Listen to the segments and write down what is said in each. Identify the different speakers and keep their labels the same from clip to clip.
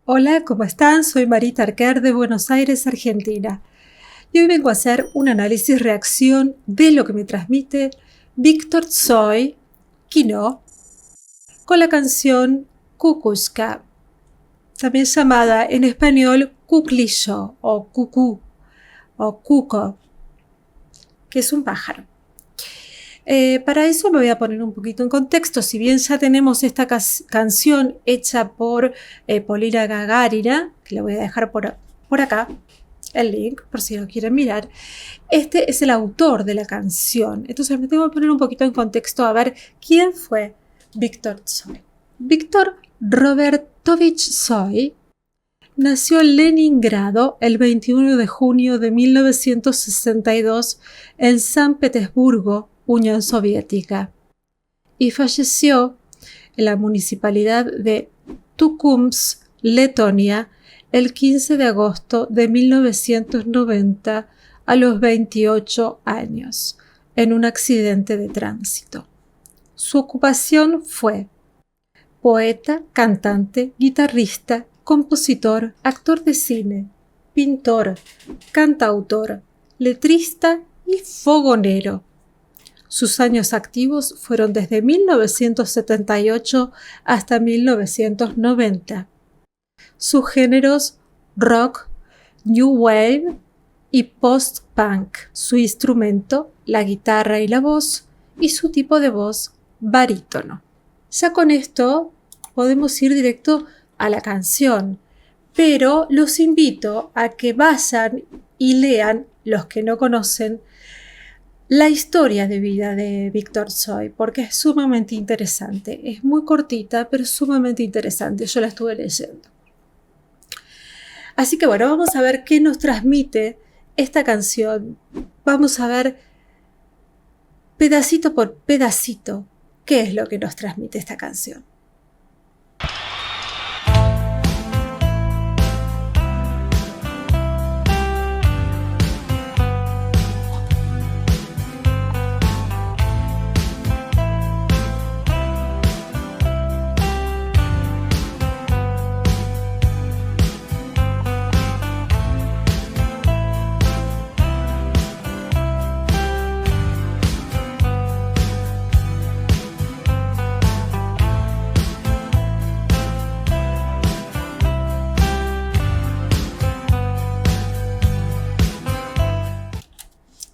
Speaker 1: Hola, ¿cómo están? Soy Marita Arquer de Buenos Aires, Argentina. Y hoy vengo a hacer un análisis-reacción de lo que me transmite Víctor Tsoi, Kino, con la canción Kukushka, también llamada en español Kuklillo o Cucú o Cuco, que es un pájaro. Para eso me voy a poner un poquito en contexto. Si bien ya tenemos esta canción hecha por Polina Gagarina, que la voy a dejar por acá, el link, por si lo quieren mirar. Este es el autor de la canción. Entonces me tengo que poner un poquito en contexto a ver quién fue Víctor Tsoi. Víctor Robertovich Tsoi nació en Leningrado el 21 de junio de 1962 en San Petersburgo, Unión Soviética, y falleció en la municipalidad de Tukums, Letonia, el 15 de agosto de 1990 a los 28 años, en un accidente de tránsito. Su ocupación fue poeta, cantante, guitarrista, compositor, actor de cine, pintor, cantautor, letrista y fogonero. Sus años activos fueron desde 1978 hasta 1990. Sus géneros rock, new wave y post-punk. Su instrumento, la guitarra y la voz, y su tipo de voz, barítono. Ya con esto podemos ir directo a la canción, pero los invito a que vayan y lean, los que no conocen, la historia de vida de Víctor Tsoi, porque es sumamente interesante. Es muy cortita, pero sumamente interesante. Yo la estuve leyendo. Así que bueno, vamos a ver qué nos transmite esta canción. Vamos a ver pedacito por pedacito qué es lo que nos transmite esta canción.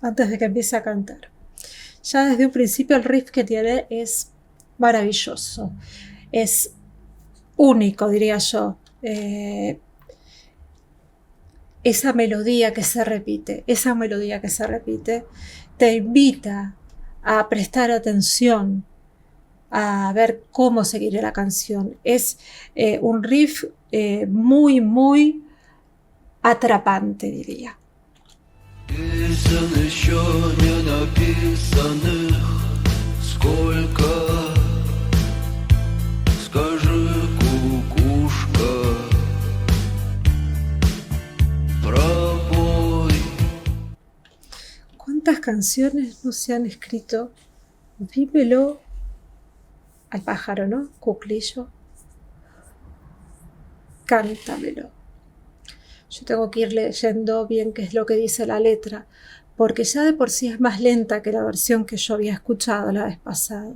Speaker 1: Antes de que empiece a cantar. Ya desde un principio el riff que tiene es maravilloso, es único, diría yo. Esa melodía que se repite, te invita a prestar atención, a ver cómo seguirá la canción. Es un riff muy, muy atrapante, diría.
Speaker 2: Песен еще не написанных сколько, скажи, кукушка, пробой.
Speaker 1: ¿Cuántas canciones no se han escrito? Dímelo al pájaro, ¿no? Cuclillo. Cántamelo. Yo tengo que ir leyendo bien qué es lo que dice la letra, porque ya de por sí es más lenta que la versión que yo había escuchado la vez pasada.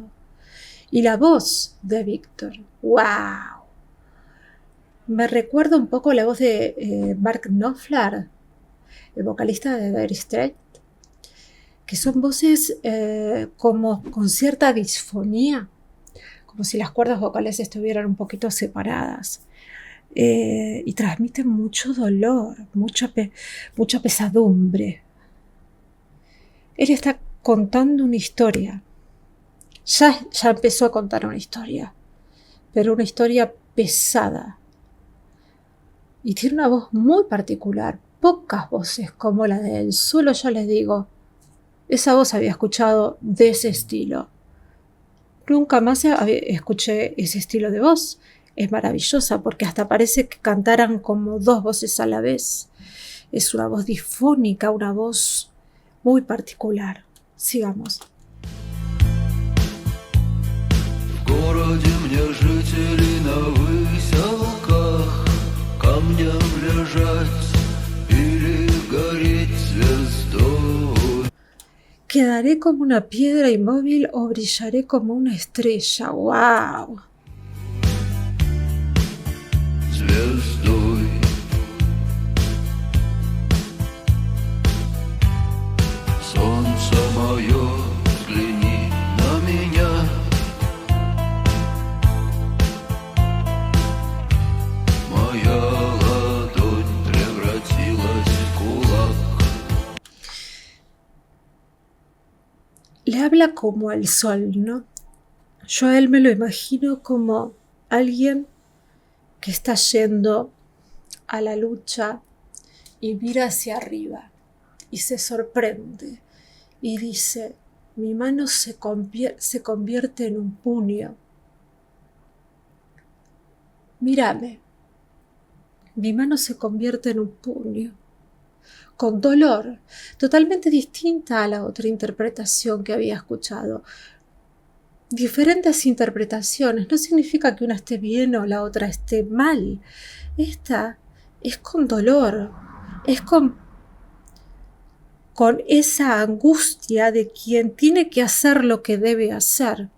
Speaker 1: Y la voz de Víctor, ¡wow! Me recuerda un poco la voz de Mark Knopfler, el vocalista de Dire Straits, que son voces como con cierta disfonía, como si las cuerdas vocales estuvieran un poquito separadas. Y transmiten mucho dolor, mucha pesadumbre. Él está contando una historia. Ya empezó a contar una historia, pero una historia pesada. Y tiene una voz muy particular, pocas voces como la de él. Solo yo les digo, esa voz había escuchado de ese estilo. Nunca más escuché ese estilo de voz. Es maravillosa porque hasta parece que cantaran como dos voces a la vez. Es una voz difónica, una voz muy particular. Sigamos.
Speaker 2: В городе мне жители на выселках
Speaker 1: ¿Quedaré como una piedra inmóvil o brillaré como una estrella? ¡Wow!
Speaker 2: Звездой солнце мое, взгляни на меня. Моя ладонь превратилась в кулак.
Speaker 1: Le habla como al sol, ¿no? Yo a él me lo imagino como alguien que está yendo a la lucha y mira hacia arriba y se sorprende y dice, mi mano se convierte en un puño. Mírame, mi mano se convierte en un puño, con dolor, totalmente distinta a la otra interpretación que había escuchado. Diferentes interpretaciones no significa que una esté bien o la otra esté mal. Esta es con dolor, es con esa angustia de quien tiene que hacer lo que debe hacer,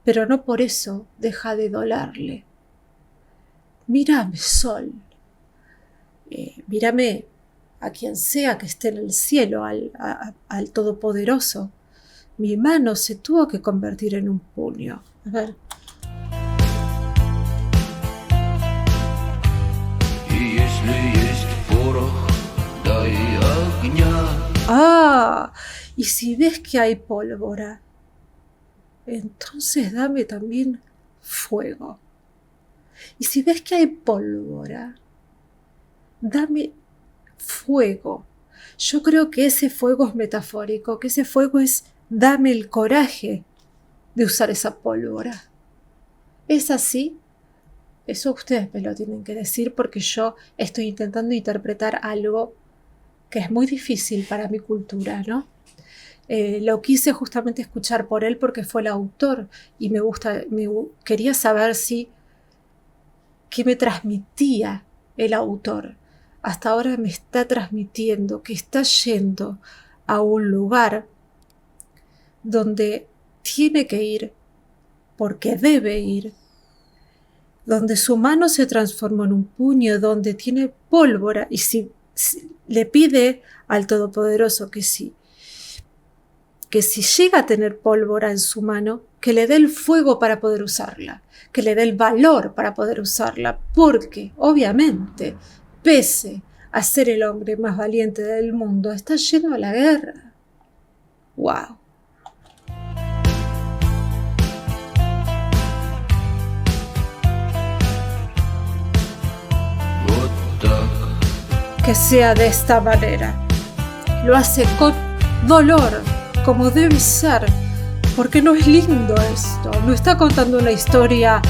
Speaker 1: pero no por eso deja de dolerle. Mírame, sol, mírame a quien sea que esté en el cielo, al Todopoderoso. Mi mano se tuvo que convertir en un puño. A ver.
Speaker 2: И если есть порох, дай огня.
Speaker 1: Ah, y si ves que hay pólvora, entonces dame también fuego. Y si ves que hay pólvora, dame fuego. Yo creo que ese fuego es metafórico, que ese fuego es dame el coraje de usar esa pólvora. ¿Es así? Eso ustedes me lo tienen que decir porque yo estoy intentando interpretar algo que es muy difícil para mi cultura, ¿no? Lo quise justamente escuchar por él porque fue el autor y quería saber qué me transmitía el autor. Hasta ahora me está transmitiendo que está yendo a un lugar donde tiene que ir, porque debe ir, donde su mano se transformó en un puño, donde tiene pólvora, y si le pide al Todopoderoso que si llega a tener pólvora en su mano, que le dé el fuego para poder usarla, que le dé el valor para poder usarla, porque obviamente, pese a ser el hombre más valiente del mundo, está yendo a la guerra. ¡Wow! Que sea de esta manera. Lo hace con dolor, como debe ser, porque no es lindo esto. No está contando una historia,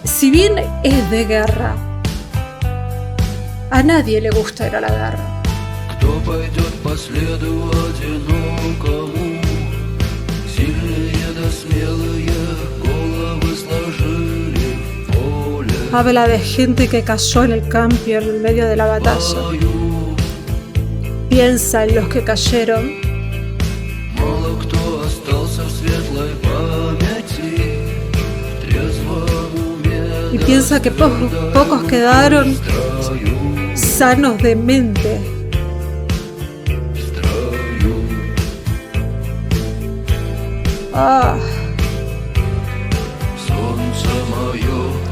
Speaker 1: si bien es de guerra. A nadie le gusta ir a la guerra.
Speaker 2: Кто пойдет по следу одинокому? Сильные да смелые головы сложили в поле.
Speaker 1: Habla de gente que cayó en el campo en el medio de la batalla. Piensa en los que cayeron.
Speaker 2: Мало кто остался в светлой памяти, в трезвом уме.
Speaker 1: Y piensa que pocos quedaron sanos de mente. Ah.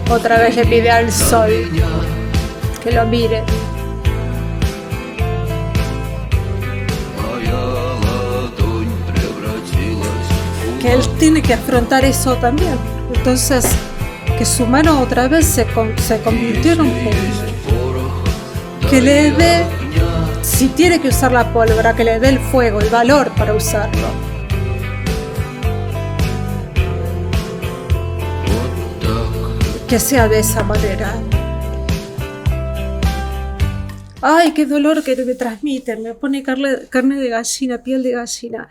Speaker 1: Otra vez le pide al sol que lo mire. Que él tiene que afrontar eso también. Entonces, que su mano otra vez se convirtió en un puño. Que le dé, si tiene que usar la pólvora, que le dé el fuego, el valor para usarlo. Que sea de esa manera. Ay, qué dolor que me transmiten, me pone carne de gallina, piel de gallina,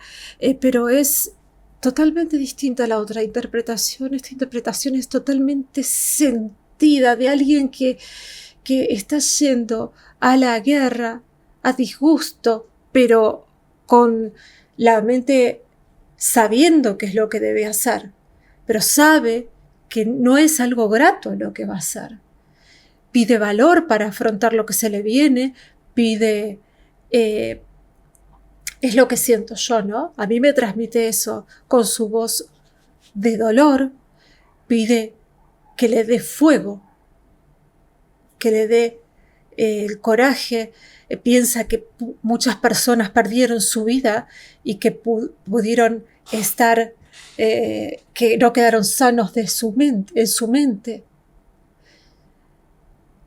Speaker 1: pero es totalmente distinta a la otra interpretación. Esta interpretación es totalmente sentida de alguien que está yendo a la guerra a disgusto, pero con la mente sabiendo qué es lo que debe hacer, pero sabe que no es algo grato lo que va a hacer. Pide valor para afrontar lo que se le viene, pide... es lo que siento yo, ¿no? A mí me transmite eso con su voz de dolor, pide que le dé fuego, que le dé el coraje, piensa que muchas personas perdieron su vida y que pudieron estar, que no quedaron sanos en su mente.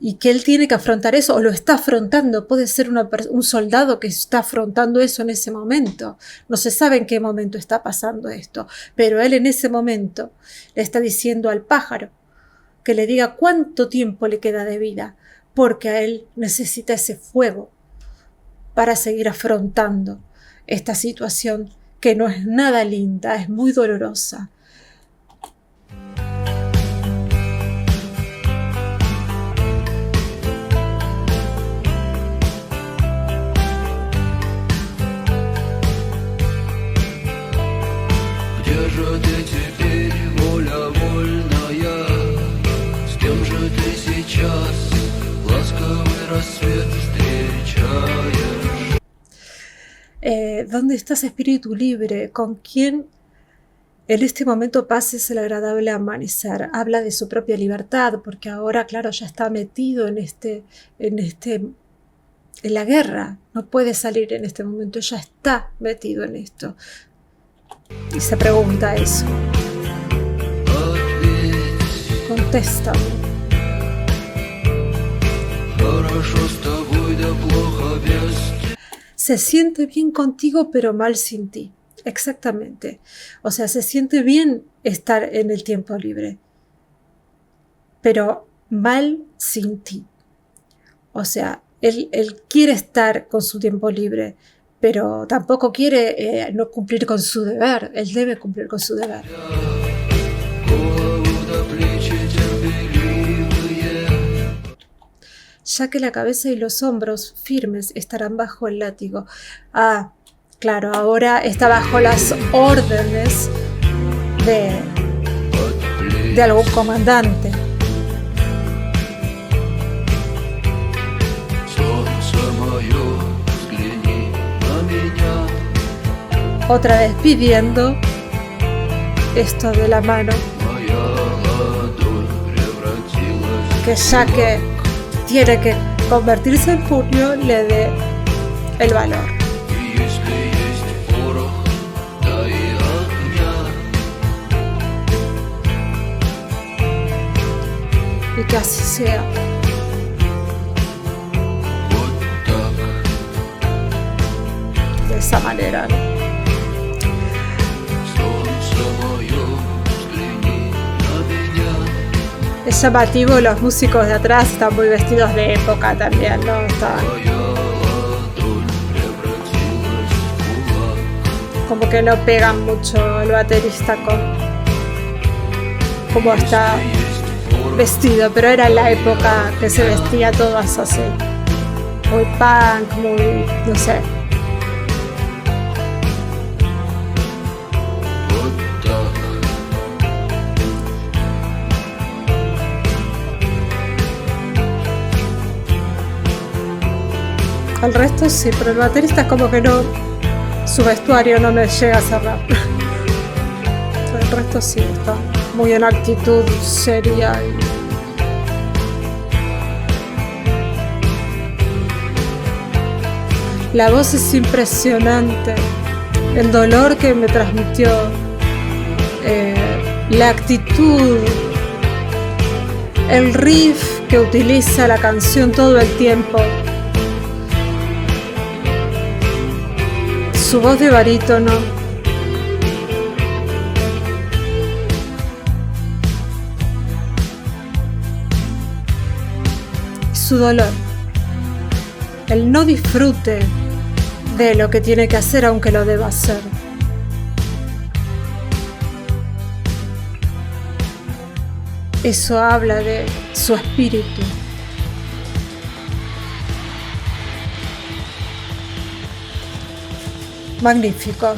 Speaker 1: Y que él tiene que afrontar eso, o lo está afrontando. Puede ser un soldado que está afrontando eso en ese momento. No se sabe en qué momento está pasando esto, pero él en ese momento le está diciendo al pájaro que le diga cuánto tiempo le queda de vida, porque a él necesita ese fuego para seguir afrontando esta situación que no es nada linda, es muy dolorosa.
Speaker 2: Где же ты теперь, воля вольная? С кем же ты сейчас ласковый рассвет встречаешь?
Speaker 1: ¿Dónde estás, espíritu libre? ¿Con quién en este momento pases el agradable amanecer? Habla de su propia libertad, porque ahora, claro, ya está metido en la guerra. No puede salir en este momento, ya está metido en esto. Y se pregunta eso. Contéstame. Se siente bien contigo, pero mal sin ti. Exactamente. O sea, se siente bien estar en el tiempo libre, pero mal sin ti. O sea, él quiere estar con su tiempo libre, pero tampoco quiere no cumplir con su deber. Él debe cumplir con su deber. Ya que la cabeza y los hombros firmes estarán bajo el látigo. Ah, claro, ahora está bajo las órdenes de algún comandante. Otra vez pidiendo esto de la mano, que ya que tiene que convertirse en puño, le dé el valor. Y que así sea. De esa manera, ¿no? Es llamativo, los músicos de atrás están muy vestidos de época también, ¿no? Como que no pegan mucho el baterista con cómo está vestido, pero era la época que se vestía todo así, muy punk, muy, no sé. El resto sí, pero el baterista es como que no, su vestuario no me llega a cerrar. El resto sí, está muy en actitud seria y... La voz es impresionante, el dolor que me transmitió, la actitud, el riff que utiliza la canción todo el tiempo. Su voz de barítono, y su dolor, el no disfrute de lo que tiene que hacer aunque lo deba hacer. Eso habla de su espíritu. magnífico.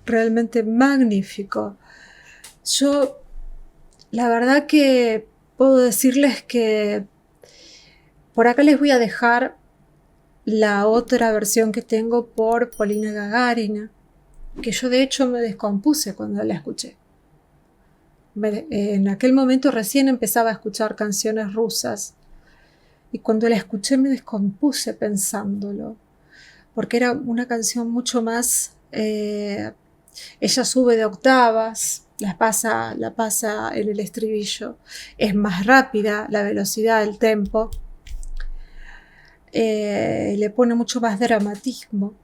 Speaker 1: Realmente magnífico. Yo, la verdad que puedo decirles que por acá les voy a dejar la otra versión que tengo por Polina Gagarina, que yo de hecho me descompuse cuando la escuché. En aquel momento recién empezaba a escuchar canciones rusas y cuando la escuché me descompuse pensándolo, porque era una canción mucho más... ella sube de octavas, la pasa en el estribillo, es más rápida la velocidad, el tempo, le pone mucho más dramatismo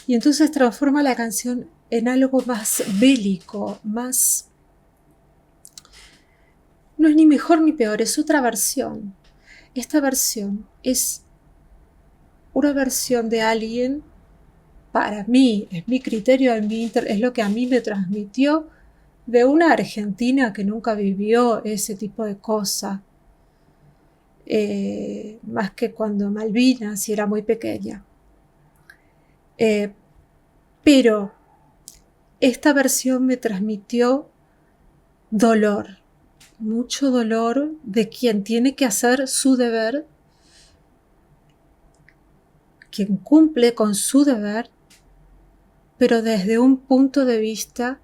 Speaker 1: y entonces transforma la canción en algo más bélico, más... No es ni mejor ni peor, es otra versión. Esta versión es una versión de alguien, para mí, es mi criterio, es lo que a mí me transmitió, de una argentina que nunca vivió ese tipo de cosas, más que cuando Malvinas y era muy pequeña. Pero esta versión me transmitió dolor, mucho dolor de quien tiene que hacer su deber, quien cumple con su deber, pero desde un punto de vista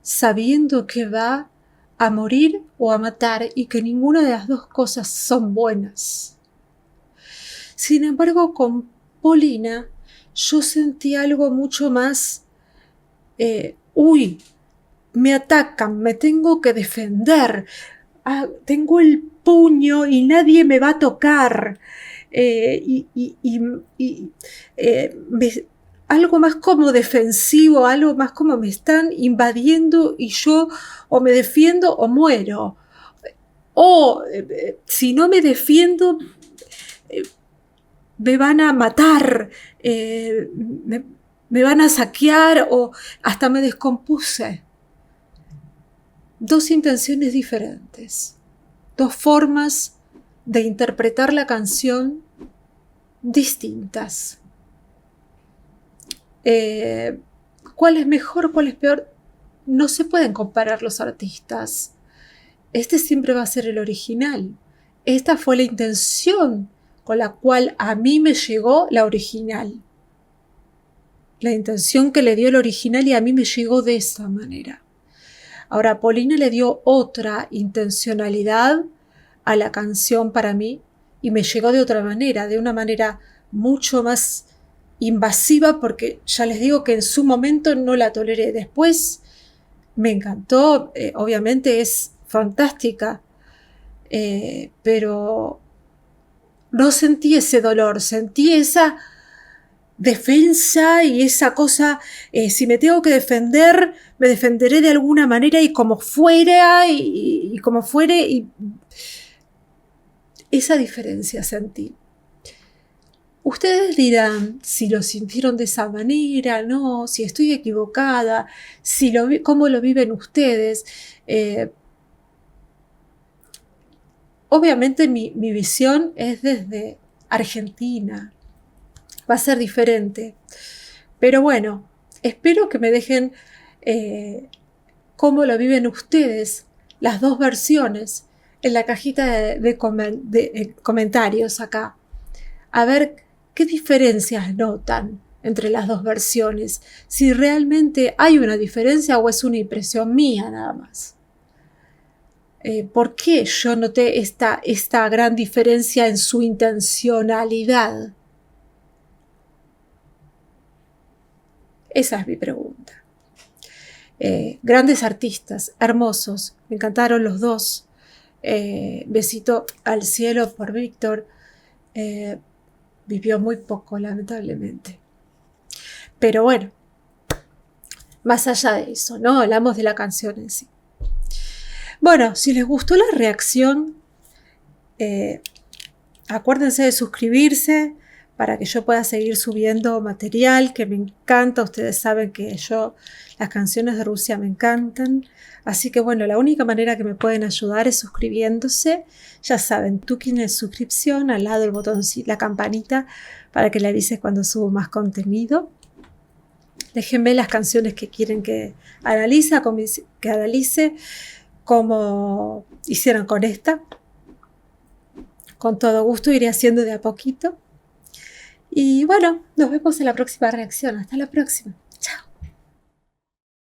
Speaker 1: sabiendo que va a morir o a matar y que ninguna de las dos cosas son buenas. Sin embargo, con Polina yo sentí algo mucho más, me atacan, me tengo que defender, tengo el puño y nadie me va a tocar, algo más como defensivo, algo más como me están invadiendo y yo o me defiendo o muero. O si no me defiendo, me van a matar, me van a saquear o hasta me descompuse. Dos intenciones diferentes, dos formas de interpretar la canción distintas. ¿Cuál es mejor, cuál es peor? No se pueden comparar los artistas. Este siempre va a ser el original. Esta fue la intención con la cual a mí me llegó la original. La intención que le dio el original y a mí me llegó de esa manera. Ahora, Polina le dio otra intencionalidad a la canción para mí y me llegó de otra manera, de una manera mucho más invasiva, porque ya les digo que en su momento no la toleré. Después me encantó, obviamente es fantástica, pero no sentí ese dolor, sentí esa defensa y esa cosa, si me tengo que defender, me defenderé de alguna manera y como fuera, y como fuere, y esa diferencia sentí. Ustedes dirán si lo sintieron de esa manera, no, si estoy equivocada, cómo lo viven ustedes. Obviamente mi visión es desde Argentina, va a ser diferente, pero bueno, espero que me dejen cómo lo viven ustedes, las dos versiones, en la cajita de comentarios acá, a ver qué diferencias notan entre las dos versiones, si realmente hay una diferencia o es una impresión mía nada más. ¿Por qué yo noté esta gran diferencia en su intencionalidad? Esa es mi pregunta. Grandes artistas, hermosos, me encantaron los dos. Besito al cielo por Víctor. Vivió muy poco, lamentablemente. Pero bueno, más allá de eso, ¿no? Hablamos de la canción en sí. Bueno, si les gustó la reacción, acuérdense de suscribirse para que yo pueda seguir subiendo material que me encanta. Ustedes saben que las canciones de Rusia me encantan. Así que bueno, la única manera que me pueden ayudar es suscribiéndose. Ya saben, tuquen en suscripción, al lado el botoncito, la campanita, para que le avise cuando subo más contenido. Déjenme las canciones que quieren que analice, como hicieron con esta. Con todo gusto iré haciendo de a poquito. Y bueno, nos vemos en la próxima reacción. Hasta la próxima.